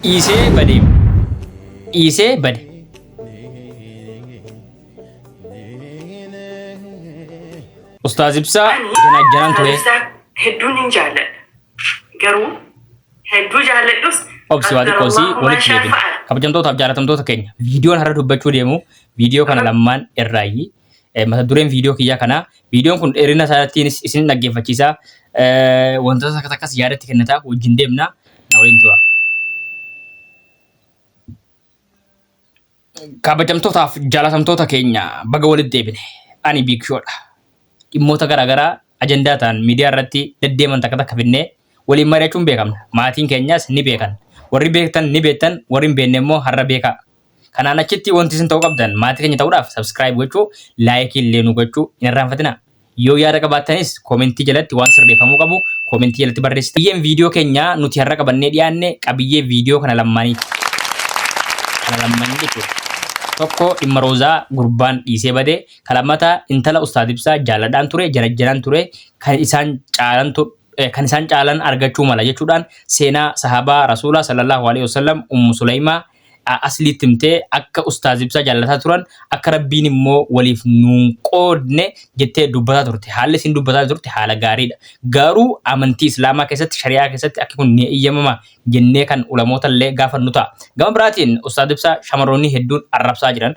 Dhiisee bade. Dhiisee bade. Ustaaz Ibsaa janaan ture. Hedduun hin jaalladha. Garuu hedduu jaalladhus obsi waa xiqqoosii walitti deebina. Kabajamtootaaf jaalatamtoota keenya viidiyoon har'a dubbachuu deemu viidiyoo kana lamaan irraayi. Mata dureen viidiyoo kiyyaa kana viidiyoon kun dheerina isaatiinis isin dhaggeeffachiisa. Wantoota akkas yaadatti kennataa wajjin deemna na waliin tura. Kabajamtootaaf jaalatamtoota keenya baga walitti deebine. Ani biikshoodha. Dhimmoota garaagaraa ajandaa ta'an miidiyaa irratti deddeeman takka finnee waliin mari'achuun beekamna. Maatiin keenyas ni beekan. Warri beektan ni beektan, warri hin beekne immoo har'a beeka. Kanaan achitti wanti isin ta'uu qabdan maatii keenya ta'uudhaaf subscribe gochuu, laayikii illee nu gochuu hin irraanfatina. Yoo yaada qabaattanis koomentii jalatti waan sirreeffamuu qabu koomentii jalatti barreessite. Qabiyyeen viidiyoo keenyaa nuti har'a qabannee dhiyaanne qabiyyee viidiyoo kana lamaaniiti. Kana lamaanii jechuudha. Tokko dhimma Roozaa gurbaan dhiisee bade, kalammata intala Ustaaz Ibsaa jaaladhaan ture, jarajjanaan ture, kan isaan caalan argachuu mala jechuudhaan seenaa sahaabaa Rasuulaa sallallahu alaihi wasallam Ummu Sulaimaa asliitti himtee akka Ustaaz Ibsaa jaalataa turan akka Rabbiin immoo waliif nuun qoodne jettee dubbataa turte. Haalli isin dubbataa turte haala gaariidha. Garuu amantii Islaamaa keessatti shari'aa keessatti akka kun ni eeyyamama jennee kan ulamoota illee gaafannu ta'a. Gama biraatiin Ustaaz Ibsaa shamarroonni hedduun arrabsaa jiran,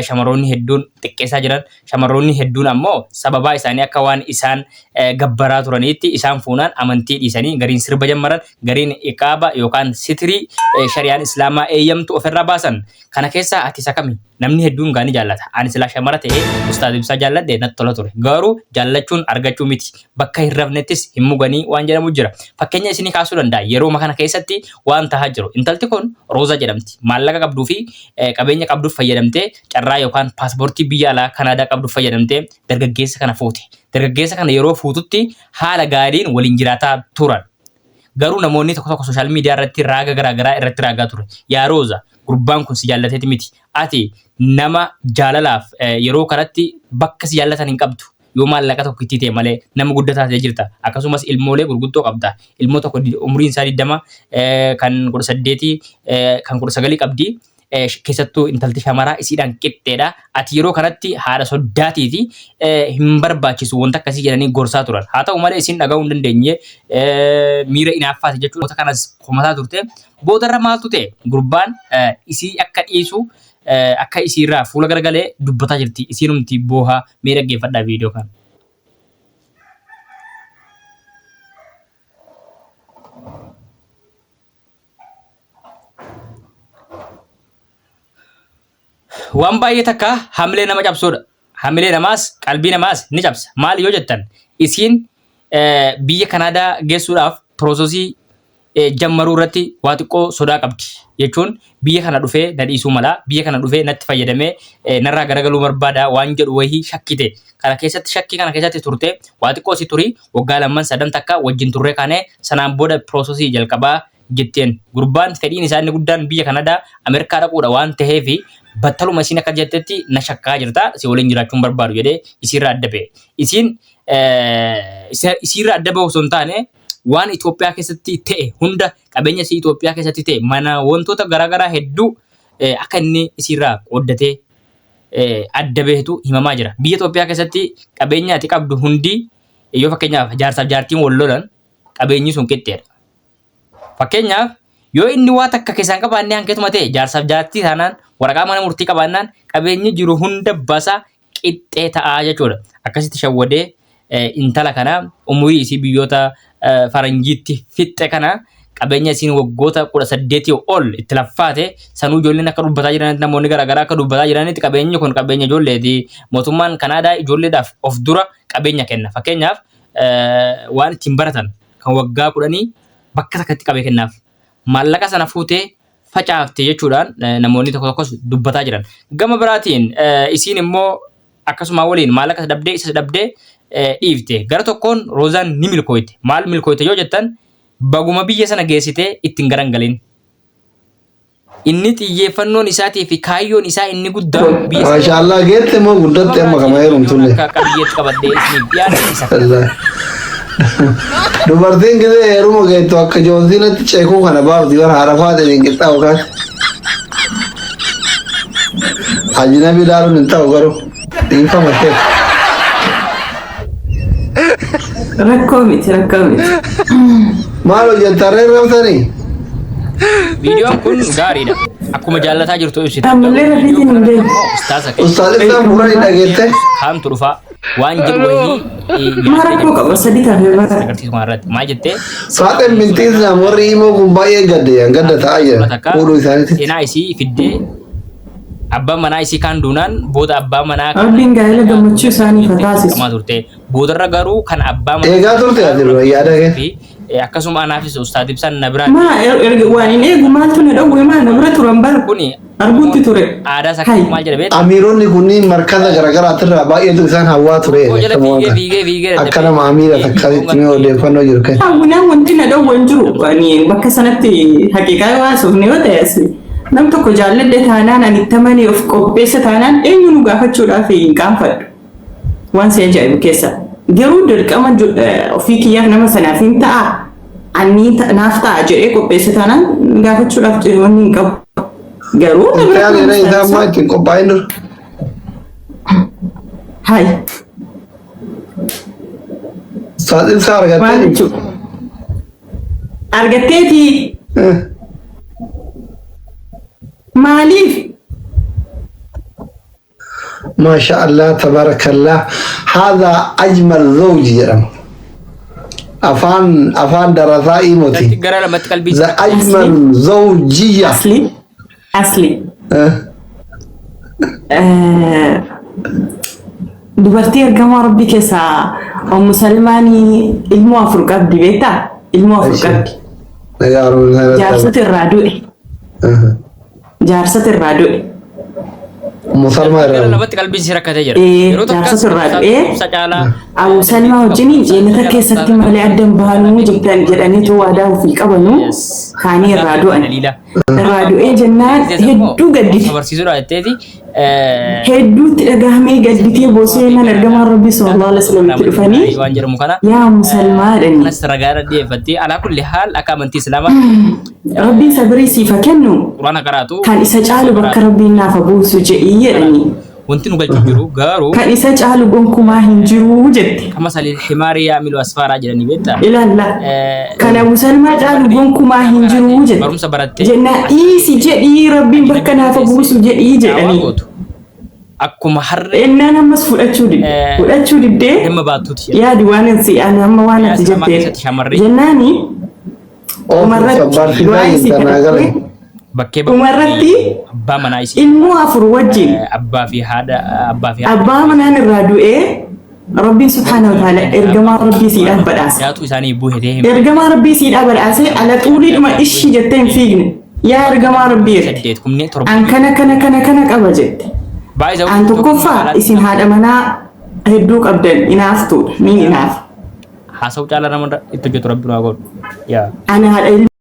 shamarroonni hedduun xiqqeessaa jiran, shamarroonni hedduun ammoo sababaa isaanii akka waan isaan gabbaraa turaniitti isaan fuunaan amantii dhiisanii gariin sirba jammaran, gariin iqaaba yookaan sitirii shari'aan Islaamaa eeyyamtu ofirraa baasan. Kana keessaa ati isa kami? Namni hedduun gaanii jaallata. Ani silaa shamara ta'ee Ustaaz Ibsaa jaalladhe natti tola ture. Garuu jaallachuun argachuu miti. Bakka hin rafnettis hin muganii waan jedhamu jira. Fakkeenya isinii kaasuu danda'a. Yeroo kana keessatti waan tahaa jiru. Intalti kun Roozaa jedhamti. Maallaqa qabduu fi qabeenya qabduuf fayyadamtee carraa yookaan paaspoortii biyya alaa Kanaadaa qabduuf fayyadamtee dargaggeessa kana fuute. Dargaggeessa kana yeroo fuututti haala gaariin waliin jiraataa turan. Garuu namoonni tokko sooshaal miidiyaa irratti raaga garaagaraa irratti raagaa ture. Yaa Rooza, gurbaan kun si jaallateeti miti. Ati nama jaalalaaf yeroo kanatti bakka si jaallatan hin qabdu. Yoo maallaqa tokko itti ta'e malee nama guddaa taatee jirta. Akkasumas ilmoolee gurguddoo qabda. Ilmoo tokko umriin isaa 20 kan 18 kan 19 qabdi. Keessattuu intalti shamaraa isiidhaan qixxeedha. Ati yeroo kanatti haala soddaatiiti hin barbaachisu wanta akkasii jedhanii gorsaa turan. Haa ta'u malee isin dhaga'uu hin dandeenye miira inaaffaati jechuudha. Kanas komataa turte. Boodarra maaltu ta'e gurbaan isii akka dhiisu akka isiirraa fuula garagalee dubbataa jirti. Isiinumti boohaa mee dhaggeeffadhaa viidiyoo kana. Waan baay'ee takka hamilee nama cabsuudha. Hamilee namaas qalbii namaas ni cabsa. Maali yoo jettan isiin biyya Kanaadaa geessuudhaaf piroosesii jammaruu irratti waa xiqqoo sodaa qabdi. Jechuun biyya kana dhufee na dhiisuu mala, biyya kana dhufee natti fayyadamee narraa garagaluu barbaada waan jedhu wayii shakkite. Kana keessatti shakkii kana keessatti turte waa xiqqoo si turii waggaa 2-3 takka wajjin turree kaanee sanaan booda piroosesii jalqabaa jetteen. Gurbaan fedhiin isaa inni guddaan biyya Kanaadaa Ameerikaa dhaquudha waan ta'eefi battaluma isiin akka jettetti na shakkaa jirta si waliin jiraachuun barbaadu jedhee isiirraa adda ba'e. Isiirraa adda ba'u osoo hin taane waan Itoophiyaa keessatti ta'e hunda qabeenya isii Itoophiyaa keessatti ta'e mana wantoota garaagaraa hedduu akka inni isiirraa qooddatee adda bahetu himamaa jira. Biyya Itoophiyaa keessatti qabeenya ati qabdu hundi yoo fakkeenyaaf jaarsaaf jaartiin wal lolan qabeenyi sun qixxeedha. Fakkeenyaaf yoo inni waa takka keessaan qabaannee hanqeetuma ta'e jaarsaaf jaartii taanaan waraqaa mana murtii qabaannaan qabeenyi jiru hunda basa qixxee ta'aa jechuudha. Akkasitti shawwadee intala kana umurii isii biyyoota faranjiitti fixxe kana qabeenya isiin waggoota 18 ol itti laffaate sanuu ijoolleen akka dubbataa jiranitti namoonni garaagaraa akka dubbataa jiranitti qabeenyi kun qabeenya ijoolleeti. Mootummaan Kanaadaa ijoolleedhaaf of dura qabeenya kenna. Fakkeenyaaf waan ittiin baratan kan waggaa 10 bakka takkatti qabee kennaaf. Maallaqa sana fuutee facaafte jechuudhaan namoonni tokkos dubbataa jiran. Gama biraatiin isiin immoo akkasuma waliin maallaqa dhabdee isa dhabdee dhiifte. Gara tokkoon Roozaan ni milkooyte. Maal milkooyte yoo jettan baguma biyya sana geessitee ittiin garangalin. Inni xiyyeeffannoon isaatii fi kaayyoon isaa inni guddaan biyya sana. Maashaallah geette moo guddatte amma kama heerumtulle. Akka biyyeetti qabadhee isiniif dhiyaate isa. Dubartiin gidee heeruma geettu akka joonsiinatti ceekuu kana baafti bara harafaa ta'een qixxaa'u kan. Ajnabi ilaaluun hin ta'u garuu dhiifama ta'e. Rakkoo miti. Maal hojjetarree raabsanii? Viidiyoon kun gaariidha. Akkuma jaallataa jirtu ibsite. Ammallee rafiitiin hin beeku. Ustaaz Ibsaan fuudhanii dhageette? Kaamtu dhufaa waan jedhu wayii. Maa rakkoo qaba sadii taafee bara. Agarsiisuma irratti maal jettee? Saaxeen bintiin isaa warri himoo kun baay'ee gadda ta'aa jira. Fuudhuu isaaniiti. Seenaa isii fiddee abbaan manaa isii kaan duunaan booda abbaa manaa. Abdiin gaa'ela gammachuu isaanii fataasisu. Turte boodarra garuu kan abbaa manaa. Eegaa turte ati yaada kee? Akkasuma anaafis Ustaaz Ibsaan na biraan. Maa waan hin eegu maaltu na dhowwee maa na bira turan bara. Kuni arguutti ture. Aadaa isaa maal jedha beektaa? Amiironni kunniin markaza garaagaraatirraa baay'eetu isaan hawwaa ture. Fiigee akka nama amiira takkaatti mee odeeffannoo jiru kan. Hawwinaan wanti na dhowwee hin jiru. Bakka sanatti haqiiqaa waasuufne yoo ta'es nam tokko jaalladhe taanaan ani tamanii of qopheessa taanaan eenyu nu gaafachuudhaaf hin qaanfadhu. Waan si ajaa'ibu keessa. Garuu dirqama ofii kiyyaaf nama sanaaf hin ta'a. Ani naaf ta'a jedhee qopheessa taanaan gaafachuudhaaf wanni hin qabu. Garuu Intaayyaa isaa ammaa ittiin qophaa'in dura. Hai. Saaxiin isaa Maal argattee? jechuudha? Argatteeti maaliif? ما شاء الله تبارك الله هذا أجمل زوج يرم أفان دراسائي موتي ذا أجمل زوجية Asli. Dubartii ergamaa rabbii keessaa Ummu Salmaanii ilmoo afur qabdi beektaa? Ilmoo afur qabdi. Jaarsota irraa du'e. Jaarsota irraa du'e. Musalmaa irraa. Namatti qalbii si rakkatee jira. Jaarsota irraa du'e. Ummu Salmaa wajjin jeenata keessatti malee addan bahanuu jedhaniitu waadaa ofii qabanu kaanii irraa du'an. Irraa du'ee jennaan hedduu gaddite. Barsiisuudha jetteeti. Hedduutti dhagahamee gadditee booseenan ergamaan rabbii sallallahu alaihi wasallam itti dhufanii waan jedhamu kana yaa Musalmaa dhani. Kanas ragaadha dhiyeeffattee alaa kulli haal akka amantii islaamaa. Rabbiin sabrii siifa kennu Quraana qaraatu. kan isa caalu bakka rabbiin naaf buusu jedhii jedhanii. Wanti nu galchu jiru garuu. Kan isa caalu gonkumaa hin jiru jette. Kama salil himaari yaamilu asfaaraa jedhanii beektaa. Ilaalla. Kana Musalmaa caalu gonkumaa hin jiru jette. Barumsa barattee. Jennaa dhiisi jedhii rabbiin bakka naaf buusu jedhii jedhanii. Akkuma harree. Ennaan ammas fudhachuu didde. Fudhachuu diddee. Dhimma baattuuti. Yaadi waan ansi ani amma waan ati jettee. Jennaani. Umarratti waan si kadhatte. Bakkee Umarratti abbaa manaa isii. ilmoo afur wajjin. Abbaa fi haadha. Abbaa manaan irraa du'ee Rabbiin subhaanahu wa ta'ala ergamaa rabbii siidhaan badhaase. Yaatu isaanii buuhetee. Ergamaa rabbii siidhaan badhaase ala xuuriidhuma ishii jettee hin fiigne. Yaa ergamaa rabbii jette. An kana qaba jette. An tokkoffaa isin haadha manaa hedduu qabdan inaaftuudha. Niin inaaf. Haasa'u caalaa nama itti hojjetu rabbi nu haa godhu. Ani haadha